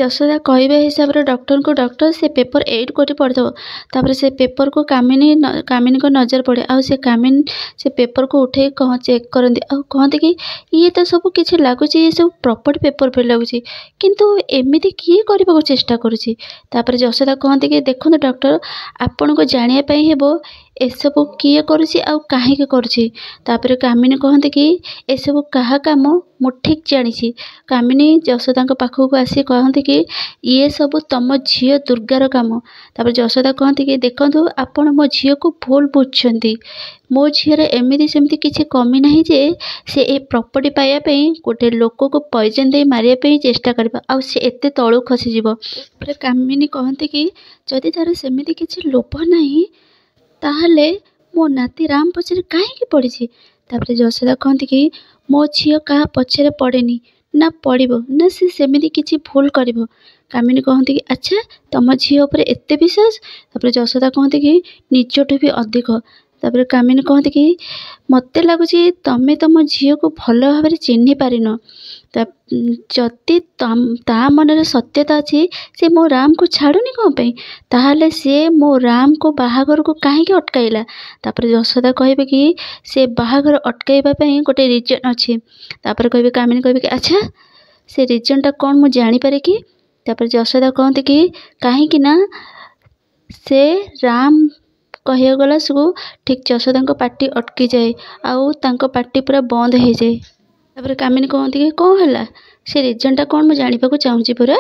ଯଶୋଦା କହିବା ହିସାବରେ ଡକ୍ଟରଙ୍କୁ ଡକ୍ଟର ସେ ପେପର ଏଇଠି କୋଉଠି ପଡ଼ିଥିବ। ତାପରେ ସେ ପେପରକୁ କାମିନୀଙ୍କ ନଜର ପଡ଼େ। ଆଉ ସେ କାମିନୀ ସେ ପେପରକୁ ଉଠେଇ ଚେକ୍ କରନ୍ତି ଆଉ କହନ୍ତି କି ଇଏ ତ ସବୁ କିଛି ଲାଗୁଛି ଇଏ ସବୁ ପ୍ରପର୍ଟି ପେପର ପରି ଲାଗୁଛି, କିନ୍ତୁ ଏମିତି କିଏ କରିବାକୁ ଚେଷ୍ଟା କରୁଛି। ତାପରେ ଯଶୋଦା କହନ୍ତି କି ଦେଖନ୍ତୁ ଡକ୍ଟର, ଆପଣଙ୍କୁ ଜାଣିବା ପାଇଁ ହେବ ଏସବୁ କିଏ କରୁଛି ଆଉ କାହିଁକି କରୁଛି। ତାପରେ କାମିନୀ କହନ୍ତି କି ଏସବୁ କାହା କାମ ମୁଁ ଠିକ୍ ଜାଣିଛି। କାମିନୀ ଯଶୋଦାଙ୍କ ପାଖକୁ ଆସି କହନ୍ତି କି ଇଏ ସବୁ ତମ ଝିଅ ଦୁର୍ଗାର କାମ। ତାପରେ ଯଶୋଦା କହନ୍ତି କି ଦେଖନ୍ତୁ ଆପଣ ମୋ ଝିଅକୁ ଭୁଲ ବୁଝୁଛନ୍ତି। ମୋ ଝିଅର ଏମିତି ସେମିତି କିଛି କମି ନାହିଁ ଯେ ସେ ଏ ପ୍ରପର୍ଟି ପାଇବା ପାଇଁ ଗୋଟେ ଲୋକକୁ ପଏଜନ ଦେଇ ମାରିବା ପାଇଁ ଚେଷ୍ଟା କରିବ ଆଉ ସେ ଏତେ ତଳକୁ ଖସିଯିବ। ତାପରେ କାମିନୀ କହନ୍ତି କି ଯଦି ତାର ସେମିତି କିଛି ଲୋଭ ନାହିଁ ତାହେଲେ ମୋ ନାତି ରାମ ପଛରେ କାହିଁକି ପଡ଼ିଛି। ତାପରେ ଯଶୋଦା କହନ୍ତି କି ମୋ ଝିଅ କାହା ପଛରେ ପଡ଼େନି, ନା ପଡ଼ିବ ନା ସେ ସେମିତି କିଛି ଭୁଲ କରିବ। କାମିନୀ କହନ୍ତି କି ଆଚ୍ଛା ତମ ଝିଅ ଉପରେ ଏତେ ବିଶ୍ୱାସ। ତାପରେ ଯଶୋଦା କହନ୍ତି କି ନିଜଠୁ ବି ଅଧିକ। ତାପରେ କାମିନୀ କହନ୍ତି କି ମୋତେ ଲାଗୁଛି ତମେ ତମ ଝିଅକୁ ଭଲ ଭାବରେ ଚିହ୍ନି ପାରିନ। ଯଦି ତା ମନରେ ସତ୍ୟତା ଅଛି ସେ ମୋ ରାମକୁ ଛାଡ଼ୁନି କ'ଣ ପାଇଁ, ତାହେଲେ ସେ ମୋ ରାମକୁ ବାହାଘରକୁ କାହିଁକି ଅଟକାଇଲା। ତାପରେ ଯଶୋଦା କହିବେ କି ସେ ବାହାଘର ଅଟକାଇବା ପାଇଁ ଗୋଟେ ରିଜନ୍ ଅଛି। ତାପରେ କହିବେ କାମିନୀ କହିବେ କି ଆଚ୍ଛା ସେ ରିଜନ୍ଟା କ'ଣ ମୁଁ ଜାଣିପାରେ କି। ତାପରେ ଯଶୋଦା କହନ୍ତି କି କାହିଁକି ନା ସେ ରାମ କହିବାକୁ ଗଲା ସବୁ ଠିକ୍ ଯଶୋଦାଙ୍କ ପାଟି ଅଟକିଯାଏ ଆଉ ତାଙ୍କ ପାଟି ପୁରା ବନ୍ଦ ହେଇଯାଏ। ତାପରେ କାମିନୀ କହନ୍ତି କି କ'ଣ ହେଲା ସେ ରିଜନ୍ଟା କ'ଣ ମୁଁ ଜାଣିବାକୁ ଚାହୁଁଛି ପୁରା।